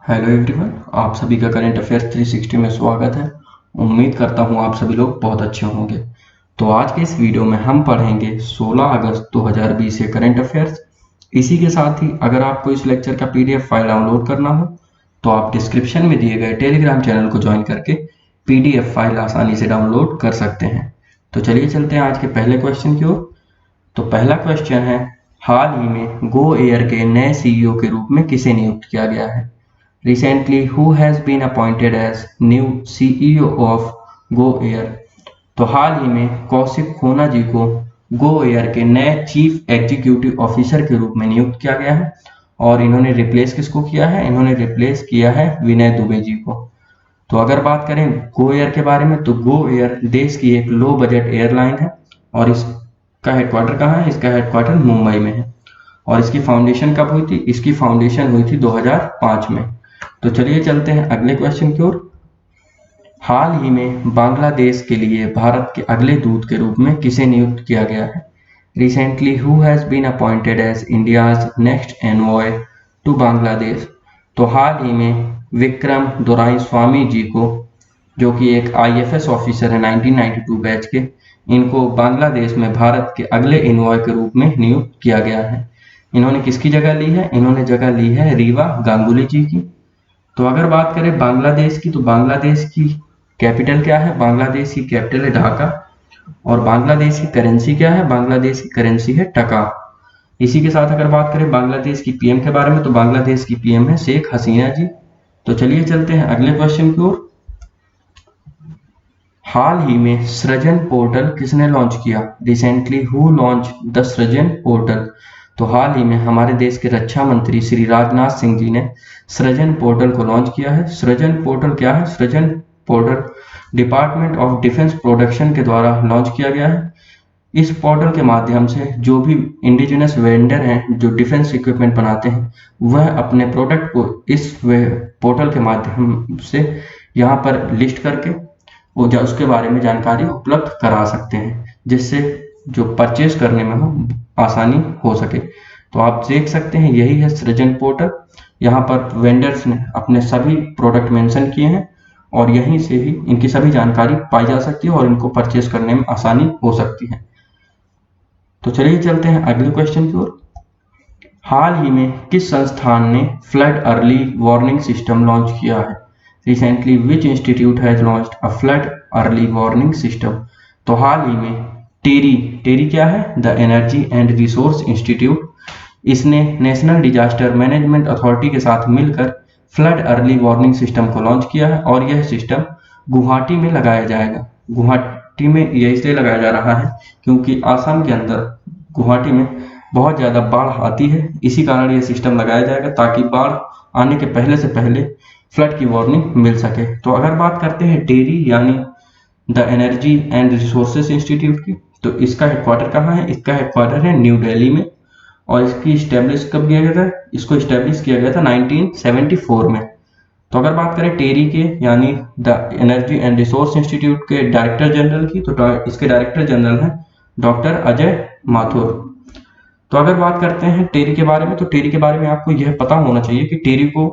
Hello everyone, आप सभी का करंट अफेयर्स 360 में स्वागत है। उम्मीद करता हूँ आप सभी लोग बहुत अच्छे होंगे। तो आज के इस वीडियो में हम पढ़ेंगे 16 अगस्त 2020 से करंट अफेयर्स। इसी के साथ ही अगर आपको इस लेक्चर का पीडीएफ फाइल डाउनलोड करना हो तो आप डिस्क्रिप्शन में दिए गए टेलीग्राम चैनल को ज्वाइन करके पीडीएफ फाइल आसानी से डाउनलोड कर सकते हैं। तो चलिए चलते हैं आज के पहले क्वेश्चन की ओर। तो पहला क्वेश्चन है, हाल ही में गो एयर के नए सीईओ के रूप में किसे नियुक्त किया गया है? Recently, who has been appointed as new CEO of Go Air? तो हाल ही में कौशिक खोना जी को गो एयर के नए चीफ एग्जीक्यूटिव ऑफिसर के रूप में नियुक्त किया गया है। और इन्होंने रिप्लेस किसको किया है? इन्होंने रिप्लेस किया है विनय दुबे जी को। तो अगर बात करें गो एयर के बारे में, तो गो एयर देश की एक लो बजट एयरलाइन है और इसका हेडक्वार्टर कहाँ है? इसका हेडक्वार्टर मुंबई में है। और इसकी फाउंडेशन कब हुई थी? इसकी फाउंडेशन हुई थी 2005 में। तो चलिए चलते हैं अगले क्वेश्चन की ओर। हाल ही में बांग्लादेश के लिए भारत के अगले दूत के रूप में किसे नियुक्त किया गया है? Recently who has been appointed as India's next envoy to Bangladesh? तो हाल ही में विक्रम दोराईस्वामी जी को, जो कि एक आईएफएस ऑफिसर है 1992 बैच के, इनको बांग्लादेश में भारत के अगले एनवॉय के रूप में नियुक्त किया गया है। इन्होंने किसकी जगह ली है? इन्होंने जगह ली है रीवा गांगुली जी की। तो अगर बात करें बांग्लादेश की, तो बांग्लादेश की कैपिटल क्या है? बांग्लादेश की कैपिटल है ढाका। और बांग्लादेश की करेंसी क्या है? बांग्लादेश की करेंसी है टका। इसी के साथ अगर बात करें बांग्लादेश की पीएम के बारे में, तो बांग्लादेश की पीएम है शेख हसीना जी। तो चलिए चलते हैं अगले क्वेश्चन की ओर। हाल ही में सृजन पोर्टल किसने लॉन्च किया? रिसेंटली हु लॉन्च द सृजन पोर्टल? तो हाल ही में हमारे देश के रक्षा मंत्री श्री राजनाथ सिंह जी ने सृजन पोर्टल को लॉन्च किया है। सृजन पोर्टल क्या है? सृजन portal department of defence production के द्वारा लॉन्च किया गया है। इस पोर्टल के माध्यम से जो भी इंडिजिनस वेंडर हैं जो डिफेंस इक्विपमेंट बनाते हैं, वह अपने प्रोडक्ट को इस पोर्टल के माध्यम से यहाँ पर लिस्ट करके वो उसके बारे में जानकारी उपलब्ध करा सकते हैं, जिससे जो परचेज करने में हो आसानी हो सके। तो आप देख सकते हैं यही है सृजन पोर्टल। यहाँ पर वेंडर्स ने अपने सभी प्रोडक्ट मेंशन किए हैं और यहीं से ही इनकी सभी जानकारी पाई जा सकती है और इनको परचेज करने में आसानी हो सकती है। तो चलिए चलते हैं अगले क्वेश्चन की ओर। हाल ही में किस संस्थान ने flood early warning system launch किया है? Recently which institute has launched a flood early warning system? तो हाल ही में टेरी क्या है? The energy and resource institute, इसने नेशनल डिजास्टर मैनेजमेंट अथॉरिटी के साथ मिलकर फ्लड अर्ली वार्निंग सिस्टम को लॉन्च किया है और यह सिस्टम गुवाहाटी में लगाया जाएगा। गुवाहाटी में यह इसलिए लगाया जा रहा है क्योंकि आसाम के अंदर गुवाहाटी में बहुत ज़्यादा बाढ़ आती है, इसी कारण यह सिस्टम लगाया जाएगा ताकि बाढ़ आने के पहले से पहले फ्लड की वार्निंग मिल सके। तो अगर बात करते हैं टेरी यानी the energy and resources institute की, तो इसका हेडक्वार्टर कहाँ है? इसका हेडक्वार्टर है न्यू दिल्ली में। और इसकी इस्टेब्लिश कब किया गया था? इसको इस्टेब्लिश किया गया था 1974 में। तो अगर बात करें टेरी के यानी the energy and resource institute के डायरेक्टर जनरल की, तो इसके डायरेक्टर जनरल हैं डॉक्टर अजय माथुर। तो अगर बात करते हैं टेरी के बारे में, तो टेरी के बारे में आपको यह पता होना चाहिए कि टेरी को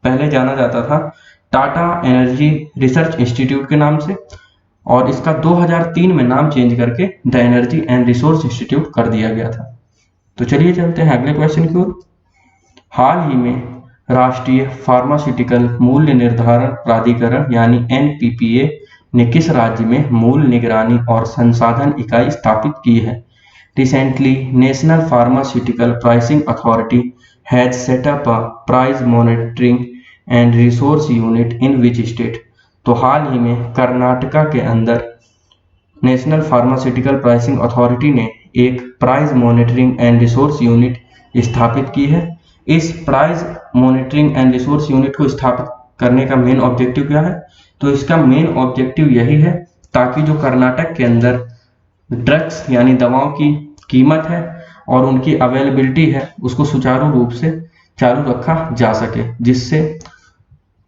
पहले जाना जाता था टाटा एनर्जी रिसर्च इंस्टीट्यूट के नाम से, और इसका 2003 में नाम चेंज करके the energy and resource institute कर दिया गया था। तो चलिए चलते हैं अगले क्वेश्चन की ओर। हाल ही में राष्ट्रीय फार्मास्यूटिकल मूल्य निर्धारण प्राधिकरण यानी एनपीपीए ने किस राज्य में मूल निगरानी और संसाधन इकाई स्थापित की है? Recently national pharmaceutical pricing authority has set up a price monitoring and resource unit in which state? तो हाल ही में कर्नाटका के अंदर नेशनल फार्मास्यूटिकल प्राइसिंग अथॉरिटी ने एक price monitoring and resource unit स्थापित की है। इस price monitoring and resource unit को स्थापित करने का मेन ऑब्जेक्टिव क्या है? तो इसका मेन ऑब्जेक्टिव यही है ताकि जो कर्नाटक के अंदर ड्रग्स यानी दवाओं की कीमत है और उनकी अवेलेबिलिटी है उसको सुचारू रूप से चालू रखा जा सके, जिससे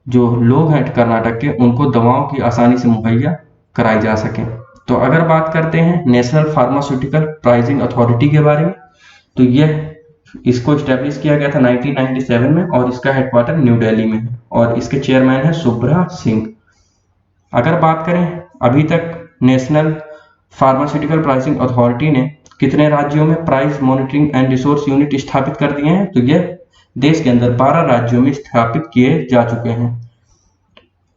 जो लोग हैं कर्नाटक के उनको दवाओं की आसानी से मुहैया कराई जा सके। तो अगर बात करते हैं नेशनल फार्मास्यूटिकल प्राइसिंग अथॉरिटी के बारे में, तो यह इसको स्टैब्लिश किया गया था 1997 में और इसका हेडक्वार्टर न्यू दिल्ली में है और इसके चेयरमैन है सुब्रा सिंह। अगर बात करें अभी तक नेशनल फार्मास्यूटिकल प्राइसिंग अथॉरिटी ने कितने राज्यों में price monitoring and resource unit स्थापित कर दिए हैं, तो यह देश के अंदर 12 राज्यों में स्थापित किए जा चुके हैं।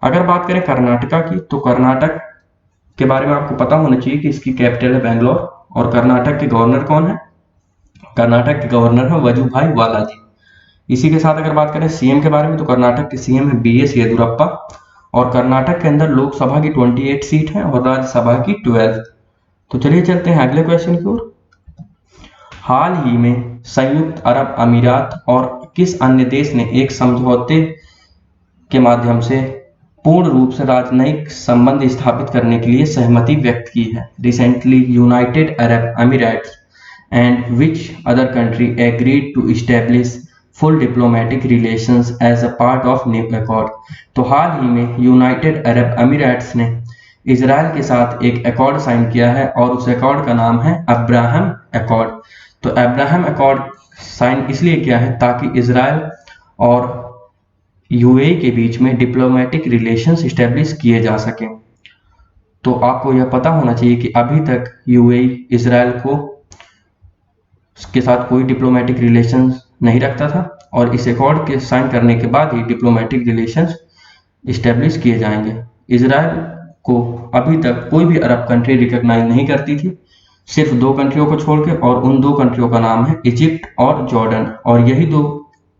अगर बात करें कर्नाटका की, तो कर्नाटक के बारे में आपको पता होना चाहिए कि इसकी कैपिटल है बेंगलोर और कर्नाटक के गवर्नर कौन है? कर्नाटक के गवर्नर है वजुभाई वाला जी। इसी के साथ अगर बात करें सीएम के बारे में, तो कर्नाटक के सीएम है बीएस येदियुरप्पा और कर्नाटक के अंदर लोकसभा की 28 सीट है और राज्यसभा की 12। तो चलिए चलते हैं अगले क्वेश्चन की ओर। हाल ही में संयुक्त अरब अमीरात और किस अन्य देश ने एक समझौते के माध्यम से पूर्ण रूप से राजनयिक संबंध स्थापित करने के लिए सहमति व्यक्त की है? Recently United Arab Emirates and which other country agreed to establish full diplomatic relations as a part of new accord. तो हाल ही में यूनाइटेड अरब अमीराट्स ने इजराइल के साथ एक अकॉर्ड साइन किया है और उस अकॉर्ड का नाम है अब्राहम अकॉर्ड। तो अब्राहम अकॉर्ड साइन इसलिए किया है ताकि इजराइल और यूएई के बीच में डिप्लोमेटिक रिलेशंस इस्टेब्लिश किए जा सके। तो आपको यह पता होना चाहिए कि अभी तक यूएई इजराइल को के साथ कोई डिप्लोमेटिक रिलेशंस नहीं रखता था और इस अकॉर्ड के साइन करने के बाद ही डिप्लोमेटिक रिलेशंस इस्टेब्लिश किए जाएंगे। इजराइल को अभी तक कोई भी अरब कंट्री रिकॉग्नाइज नहीं करती थी, सिर्फ 2 कंट्रियों को छोड़ के, और उन 2 कंट्रियों का नाम है इजिप्ट और जॉर्डन, और यही 2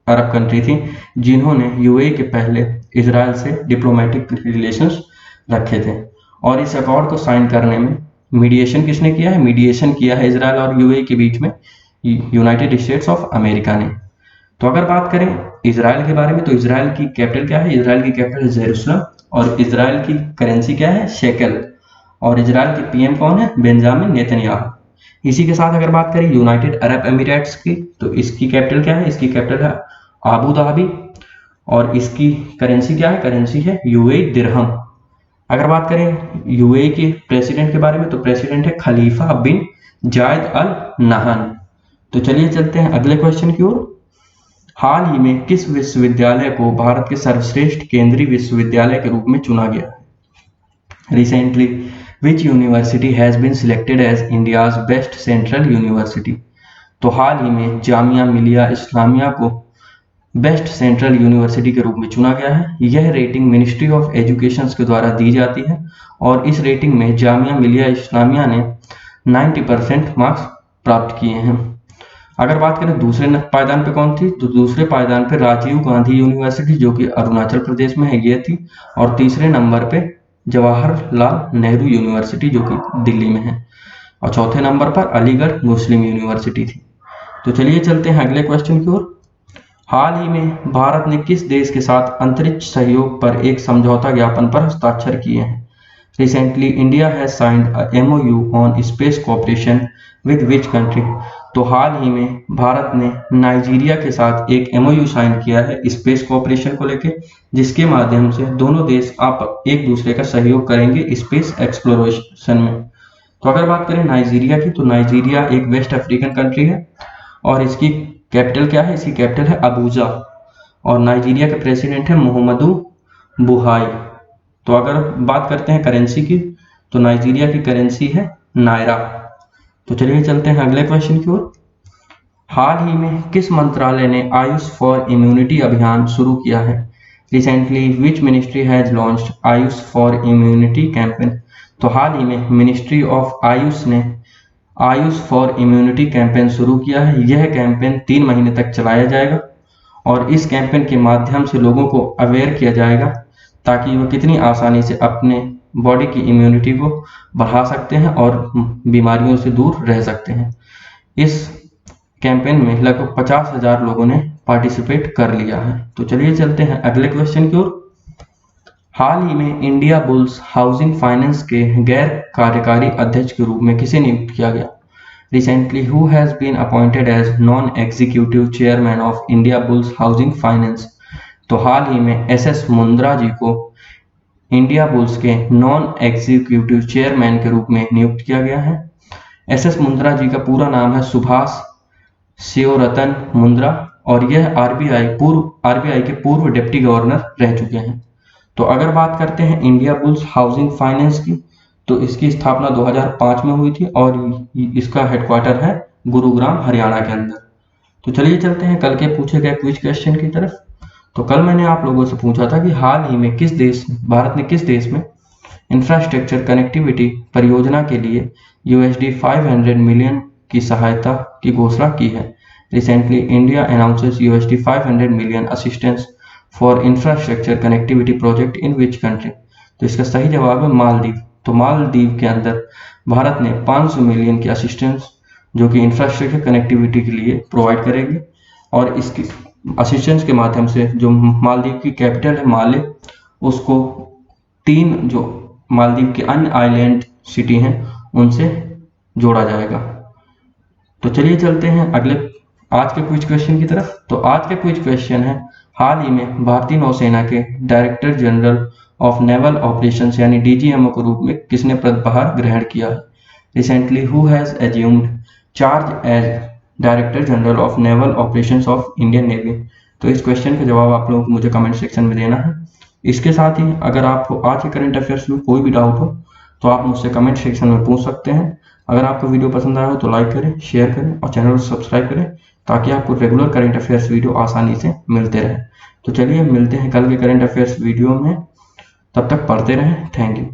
अरब कंट्री थी जिन्होंने यूएई के पहले इजराइल से डिप्लोमेटिक रिलेशंस रखे थे। और इस अकॉर्ड को साइन करने में मीडिएशन किसने किया है? मीडिएशन किया है इजराइल और यूएई के बीच में यूनाइटेड स्टेट्स ऑफ अमेरिका ने। तो अगर बात करें इजराइल के बारे में, तो इजराइल की कैपिटल क्या है? इजराइल की कैपिटल है जेरूसलम और इजराइल की करेंसी क्या है? शेकेल। और इजराइल के पीएम कौन है? Benjamin Netanyahu. इसी के साथ अगर बात करें यूनाइटेड अरब एमिरेट्स की, तो इसकी कैपिटल क्या है? इसकी कैपिटल है आबू धाबी और इसकी करेंसी क्या है? करेंसी है यूएई दिरहम। अगर बात करें यूएई के प्रेसिडेंट के बारे में, तो प्रेसिडेंट है खलीफा बिन जायद अल नहयान। तो चलिए चलते हैं अगले क्वेश्चन की ओर। हाल ही में किस विश्वविद्यालय को भारत के सर्वश्रेष्ठ केंद्रीय विश्वविद्यालय के रूप में चुना गया? Recently which university has been selected as India's best central university. तो हाल ही में जामिया मिलिया इस्लामिया को बेस्ट सेंट्रल यूनिवर्सिटी के रूप में चुना गया है। यह रेटिंग मिनिस्ट्री ऑफ एजुकेशन के द्वारा दी जाती है और इस रेटिंग में जामिया मिलिया इस्लामिया ने 90% मार्क्स प्राप्त किए हैं। अगर बात करें दूसरे पायदान पे कौन थी, तो दूसरे पायदान पे राजीव गांधी यूनिवर्सिटी जो कि अरुणाचल प्रदेश में है ये थी, और तीसरे नंबर पे जवाहरलाल नेहरू यूनिवर्सिटी जो कि दिल्ली में है, और चौथे नंबर पर अलीगढ़ मुस्लिम यूनिवर्सिटी थी। तो चलिए चलते हैं अगले क्वेश्चन की ओर। हाल ही में भारत ने किस देश के साथ अंतरिक्ष सहयोग पर एक समझौता ज्ञापन पर हस्ताक्षर किए हैं? Recently India has signed a MOU on space cooperation with which country. तो हाल ही में भारत ने नाइजीरिया के साथ एक MOU साइन किया है स्पेस कोऑपरेशन को लेकर, जिसके माध्यम से दोनों देश आप एक दूसरे का सहयोग करेंगे स्पेस एक्सप्लोरेशन में। तो अगर बात करें नाइजीरिया की, तो नाइजीरिया एक वेस्ट अफ्रीकन कंट्री है और इसकी कैपिटल क्या है? इसकी कैपिटल है अबूजा और नाइजीरिया के प्रेसिडेंट है मोहम्मदू बुहाई। तो अगर बात करते हैं करेंसी की, तो नाइजीरिया की करेंसी है नायरा। तो चलिए चलते हैं अगले क्वेश्चन की ओर। हाल ही में किस मंत्रालय ने आयुष फॉर इम्यूनिटी अभियान शुरू किया है? Recently which ministry has launched Ayush for immunity campaign. तो हाल ही में मिनिस्ट्री ऑफ आयुष ने आयुष फॉर इम्यूनिटी कैंपेन शुरू किया है। यह कैंपेन 3 महीने तक चलाया जाएगा और इस कैंपेन के माध्यम से लोगों को अवेयर किया जाएगा ताकि वो कितनी आसानी से अपने बॉडी की इम्यूनिटी को बढ़ा सकते हैं और बीमारियों से दूर रह सकते हैं। इस कैंपेन में लगभग 50,000 लोगों ने पार्टिसिपेट कर लिया है। तो चलिए चलते हैं अगले क्वेश्चन की ओर। हाल ही में इंडिया बुल्स हाउसिंग फाइनेंस के गैर कार्यकारी अध्यक्ष के रूप में किसे नियुक्त किया गया? Recently who has been appointed as non executive chairman of India Bulls Housing Finance. तो हाल ही में SS मुंद्रा जी को इंडिया बुल्स के नॉन एग्जीक्यूटिव चेयरमैन के रूप में नियुक्त किया गया है। SS मुंद्रा जी का पूरा नाम है सुभाष शिवरतन मुंद्रा, और यह आरबीआई के पूर्व डिप्टी गवर्नर रह चुके हैं। तो अगर बात करते हैं इंडिया बुल्स हाउसिंग फाइनेंस की, तो इसकी स्थापना 2005 में हुई थी और इसका हेडक्वार्टर है गुरुग्राम हरियाणा के अंदर। तो चलिए चलते हैं कल के पूछे गए क्विज क्वेश्चन की तरफ। तो कल मैंने आप लोगों से पूछा था कि हाल ही में भारत ने किस देश में इंफ्रास्ट्रक्चर कनेक्टिविटी परियोजना के लिए $500 मिलियन की सहायता की घोषणा की है। Recently India announces $500 million assistance for infrastructure connectivity project in which country. तो इसका सही जवाब है मालदीव। तो मालदीव के अंदर भारत ने 500 मिलियन की असिस्टेंस जो कि इंफ्रास्ट्रक्चर कनेक्टिविटी के लिए प्रोवाइड करेगी, और इसकी असिस्टेंस के माध्यम से जो मालदीव की कैपिटल है माले, उसको 3 जो मालदीव के अन्य आइलैंड सिटी हैं उनसे जोड़ा जाएगा। तो चलिए चलते हैं अगले आज के क्विज क्वेश्चन की तरफ। तो आज का क्विज क्वेश्चन है, हाल ही में भारतीय नौसेना के director general of naval operations यानी डीजीएमओ के रूप में किसने पदभार ग्रहण किया है। Recently who has assumed charge as director general of naval operations of Indian navy. तो इस क्वेश्चन का जवाब आप लोगों को मुझे कमेंट सेक्शन में देना है। इसके साथ ही अगर आपको आज के करंट अफेयर्स में कोई भी डाउट हो तो आप मुझसे कमेंट सेक्शन में पूछ सकते हैं। अगर आपको वीडियो पसंद आया हो तो लाइक करें, शेयर करें और चैनल को सब्सक्राइब करें ताकि आपको रेगुलर करंट अफेयर्स वीडियो आसानी से मिलते रहे। तो चलिए मिलते हैं कल के करंट अफेयर्स वीडियो में, तब तक पढ़ते रहें। Thank you.